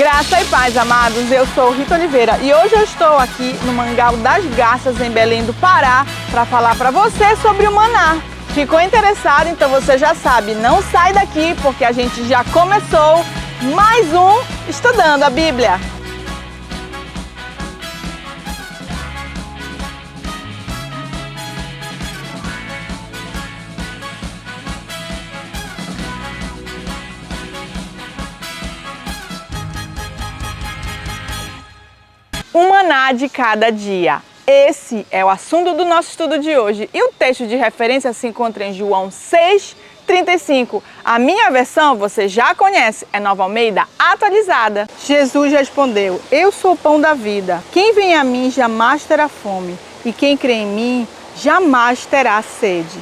Graça e paz, amados. Eu sou Rita Oliveira e hoje eu estou aqui no Mangal das Garças, em Belém do Pará, para falar para você sobre o maná. Ficou interessado? Então você já sabe, não sai daqui porque a gente já começou mais um Estudando a Bíblia. O maná de cada dia. Esse é o assunto do nosso estudo de hoje. E o texto de referência se encontra em João 6:35. A minha versão você já conhece, é Nova Almeida atualizada. Jesus respondeu: Eu sou o pão da vida. Quem vem a mim jamais terá fome, e quem crê em mim jamais terá sede.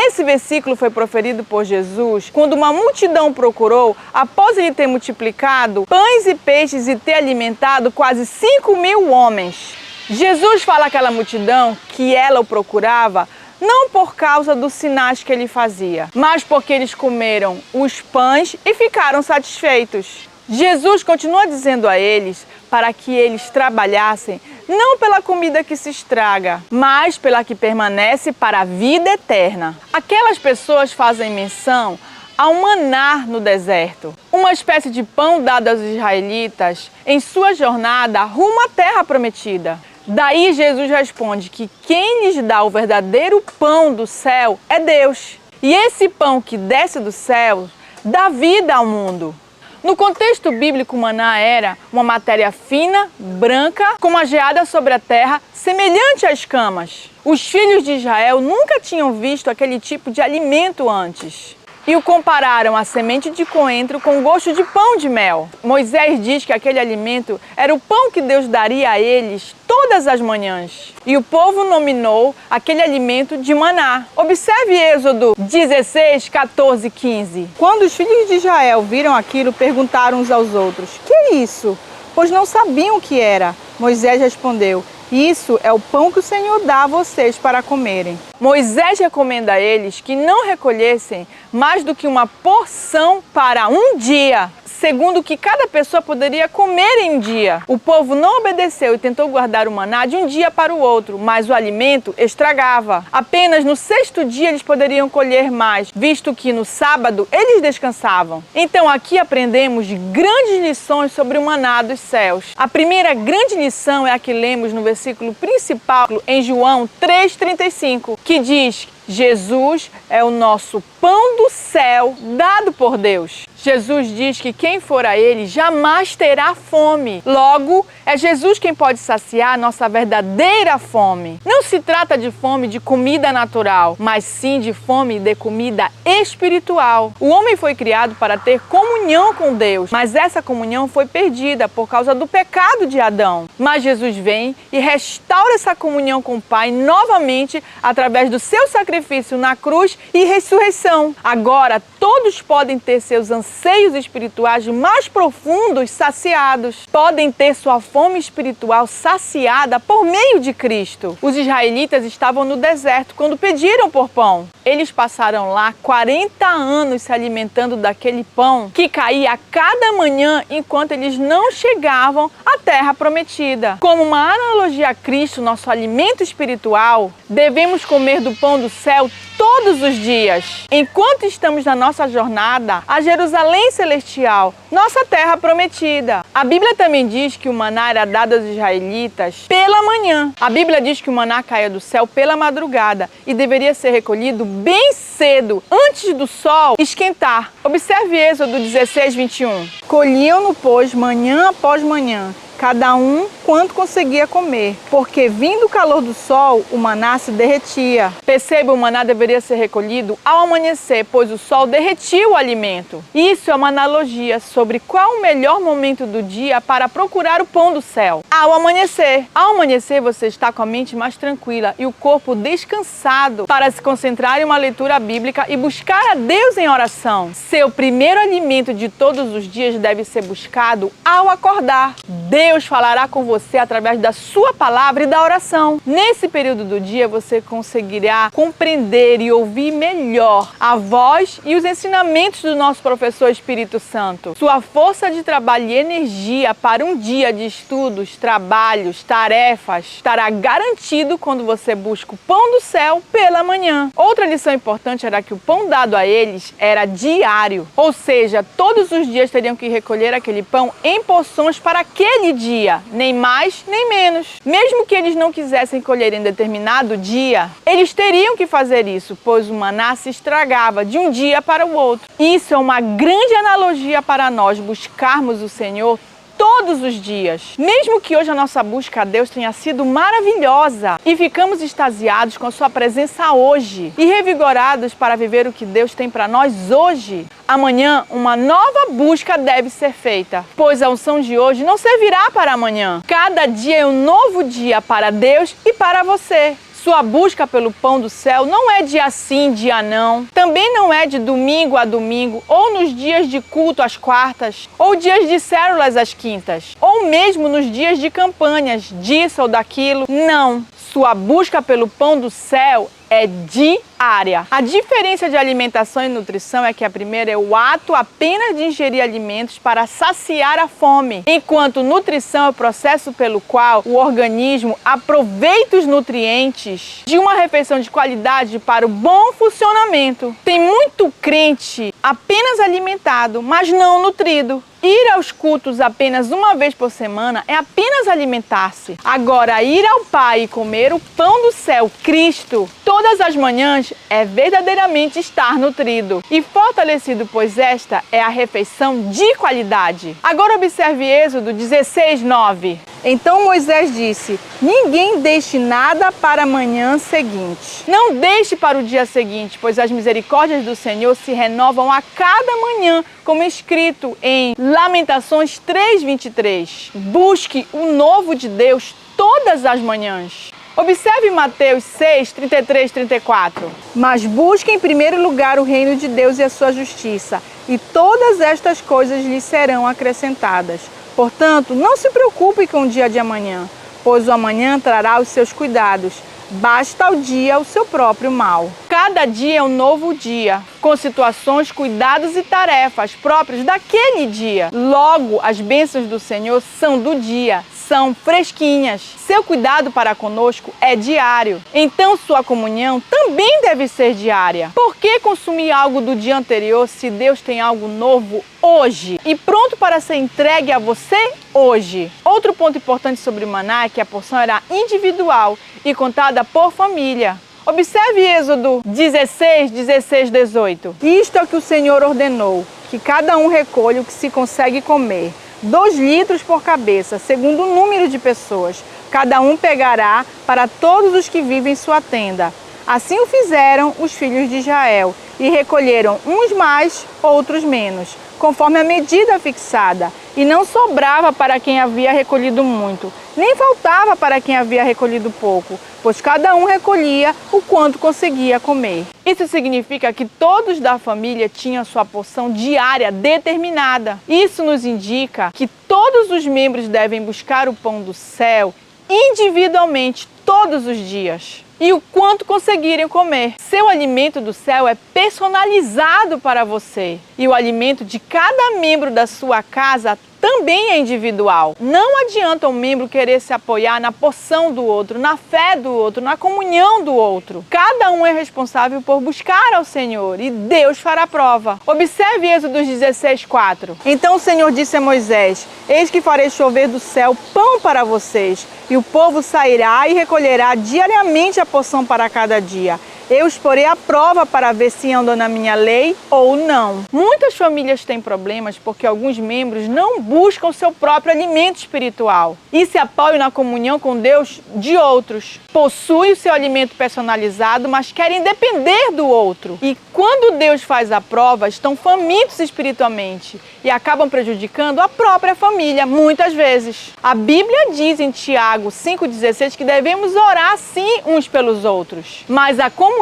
Esse versículo foi proferido por Jesus quando uma multidão procurou, após ele ter multiplicado pães e peixes e ter alimentado quase 5.000 homens. Jesus fala àquela multidão que ela o procurava não por causa dos sinais que ele fazia, mas porque eles comeram os pães e ficaram satisfeitos. Jesus continua dizendo a eles para que eles trabalhassem não pela comida que se estraga, mas pela que permanece para a vida eterna. Aquelas pessoas fazem menção ao maná no deserto, uma espécie de pão dado aos israelitas em sua jornada rumo à terra prometida. Daí Jesus responde que quem lhes dá o verdadeiro pão do céu é Deus. E esse pão que desce do céu dá vida ao mundo. No contexto bíblico, o maná era uma matéria fina, branca, com uma geada sobre a terra, semelhante a escamas. Os filhos de Israel nunca tinham visto aquele tipo de alimento antes. E o compararam à semente de coentro com gosto de pão de mel. Moisés diz que aquele alimento era o pão que Deus daria a eles todas as manhãs. E o povo nominou aquele alimento de maná. Observe Êxodo 16, 14, 15. Quando os filhos de Israel viram aquilo, perguntaram uns aos outros: Que é isso? Pois não sabiam o que era. Moisés respondeu: Isso é o pão que o Senhor dá a vocês para comerem. Moisés recomenda a eles que não recolhessem mais do que uma porção para um dia, segundo o que cada pessoa poderia comer em um dia. O povo não obedeceu e tentou guardar o maná de um dia para o outro, mas o alimento estragava. Apenas no sexto dia eles poderiam colher mais, visto que no sábado eles descansavam. Então aqui aprendemos grandes lições sobre o maná dos céus. A primeira grande lição é a que lemos no versículo principal em João 3:35, que diz: Jesus é o nosso pão do céu dado por Deus. Jesus diz que quem for a Ele jamais terá fome. Logo, é Jesus quem pode saciar nossa verdadeira fome. Não se trata de fome de comida natural, mas sim de fome de comida espiritual. O homem foi criado para ter comunhão com Deus, mas essa comunhão foi perdida por causa do pecado de Adão. Mas Jesus vem e restaura essa comunhão com o Pai novamente através do seu sacrifício na cruz e ressurreição. Agora, todos podem ter seus anseios espirituais mais profundos saciados. Podem ter sua fome espiritual saciada por meio de Cristo. Os israelitas estavam no deserto quando pediram por pão. Eles passaram lá 40 anos se alimentando daquele pão que caía a cada manhã enquanto eles não chegavam à terra prometida. Como uma analogia a Cristo, nosso alimento espiritual, devemos comer do pão do céu todos os dias, enquanto estamos na nossa jornada a Jerusalém Celestial, nossa terra prometida. A Bíblia também diz que o maná era dado aos israelitas pela manhã. A Bíblia diz que o maná caía do céu pela madrugada e deveria ser recolhido bem cedo, antes do sol esquentar. Observe Êxodo 16:21. Colhiam-no, pois, manhã após manhã, cada um quanto conseguia comer, porque vindo o calor do sol, o maná se derretia. Perceba, o maná deveria ser recolhido ao amanhecer, pois o sol derretia o alimento. Isso é uma analogia sobre qual o melhor momento do dia para procurar o pão do céu. Ao amanhecer. Ao amanhecer, você está com a mente mais tranquila e o corpo descansado para se concentrar em uma leitura bíblica e buscar a Deus em oração. Seu primeiro alimento de todos os dias deve ser buscado ao acordar. Deus falará com você você através da sua palavra e da oração. Nesse período do dia, você conseguirá compreender e ouvir melhor a voz e os ensinamentos do nosso professor Espírito Santo. Sua força de trabalho e energia para um dia de estudos, trabalhos, tarefas estará garantido quando você busca o pão do céu pela manhã. Outra lição importante era que o pão dado a eles era diário, ou seja, todos os dias teriam que recolher aquele pão em porções para aquele dia, nem mais nem menos. Mesmo que eles não quisessem colher em determinado dia, eles teriam que fazer isso, pois o maná se estragava de um dia para o outro. Isso é uma grande analogia para nós buscarmos o Senhor todos os dias. Mesmo que hoje a nossa busca a Deus tenha sido maravilhosa e ficamos extasiados com a sua presença hoje e revigorados para viver o que Deus tem para nós hoje, amanhã uma nova busca deve ser feita, pois a unção de hoje não servirá para amanhã. Cada dia é um novo dia para Deus e para você. Sua busca pelo pão do céu não é dia sim, dia não. Também não é de domingo a domingo, ou nos dias de culto às quartas, ou dias de células às quintas, ou mesmo nos dias de campanhas, disso ou daquilo. Não. Sua busca pelo pão do céu é diária. A diferença de alimentação e nutrição é que a primeira é o ato apenas de ingerir alimentos para saciar a fome, enquanto nutrição é o processo pelo qual o organismo aproveita os nutrientes de uma refeição de qualidade para o bom funcionamento. Tem muito crente apenas alimentado, mas não nutrido. Ir aos cultos apenas uma vez por semana é apenas alimentar-se. Agora, ir ao Pai e comer o pão do céu, Cristo, todas as manhãs é verdadeiramente estar nutrido e fortalecido, pois esta é a refeição de qualidade. Agora observe Êxodo 16:9. Então Moisés disse: ninguém deixe nada para a manhã seguinte. Não deixe para o dia seguinte, pois as misericórdias do Senhor se renovam a cada manhã, como escrito em Lamentações 3:23. Busque o novo de Deus todas as manhãs. Observe Mateus 6:33-34. Mas busque em primeiro lugar o reino de Deus e a sua justiça, e todas estas coisas lhes serão acrescentadas. Portanto, não se preocupe com o dia de amanhã, pois o amanhã trará os seus cuidados. Basta ao dia o seu próprio mal. Cada dia é um novo dia, com situações, cuidados e tarefas próprios daquele dia. Logo, as bênçãos do Senhor são do dia, são fresquinhas. Seu cuidado para conosco é diário. Então, sua comunhão também deve ser diária. Por que consumir algo do dia anterior se Deus tem algo novo hoje e pronto para ser entregue a você hoje? Outro ponto importante sobre o maná é que a porção era individual e contada por família. Observe Êxodo 16:18. Isto é o que o Senhor ordenou, que cada um recolha o que se consegue comer, 2 litros por cabeça, segundo o número de pessoas. Cada um pegará para todos os que vivem em sua tenda. Assim o fizeram os filhos de Israel, e recolheram uns mais, outros menos, conforme a medida fixada. E não sobrava para quem havia recolhido muito, nem faltava para quem havia recolhido pouco, pois cada um recolhia o quanto conseguia comer. Isso significa que todos da família tinham sua porção diária determinada. Isso nos indica que todos os membros devem buscar o pão do céu individualmente todos os dias e o quanto conseguirem comer. Seu alimento do céu é personalizado para você e o alimento de cada membro da sua casa também é individual. Não adianta um membro querer se apoiar na porção do outro, na fé do outro, na comunhão do outro. Cada um é responsável por buscar ao Senhor e Deus fará prova. Observe Êxodo 16:4. Então o Senhor disse a Moisés: eis que farei chover do céu pão para vocês, e o povo sairá e recolherá diariamente a porção para cada dia. Eu os porei à prova para ver se andam na minha lei ou não. Muitas famílias têm problemas porque alguns membros não buscam o seu próprio alimento espiritual e se apoiam na comunhão com Deus de outros. Possuem o seu alimento personalizado, mas querem depender do outro. E quando Deus faz a prova, estão famintos espiritualmente e acabam prejudicando a própria família, muitas vezes. A Bíblia diz em Tiago 5,16 que devemos orar sim uns pelos outros, mas a comunhão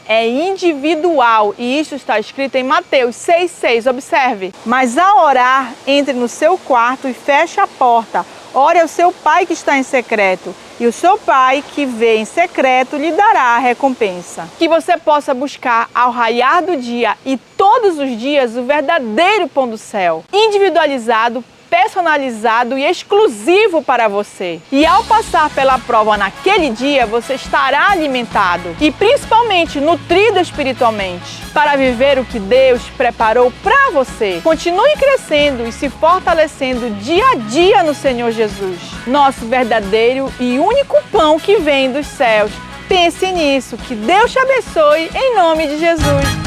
é individual e isso está escrito em Mateus 6,6. Observe: mas ao orar, entre no seu quarto e feche a porta, Ore ao seu Pai que está em secreto, e o seu Pai que vê em secreto lhe dará a recompensa. Que você possa buscar ao raiar do dia e todos os dias o verdadeiro pão do céu, individualizado, personalizado e exclusivo para você. E ao passar pela prova naquele dia, você estará alimentado e principalmente nutrido espiritualmente para viver o que Deus preparou para você. Continue crescendo e se fortalecendo dia a dia no Senhor Jesus, nosso verdadeiro e único pão que vem dos céus. Pense nisso, que Deus te abençoe em nome de Jesus.